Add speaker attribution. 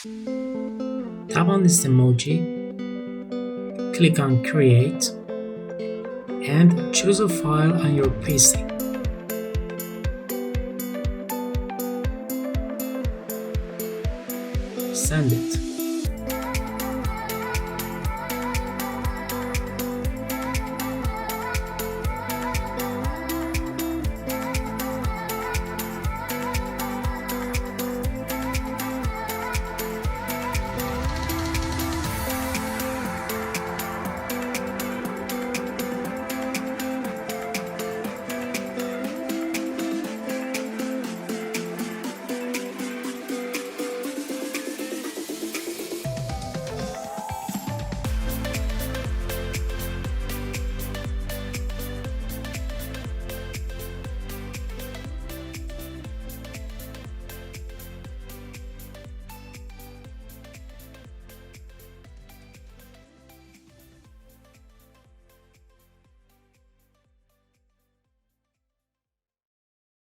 Speaker 1: Tap on this emoji, click on Create, and choose a file on your PC. Send it.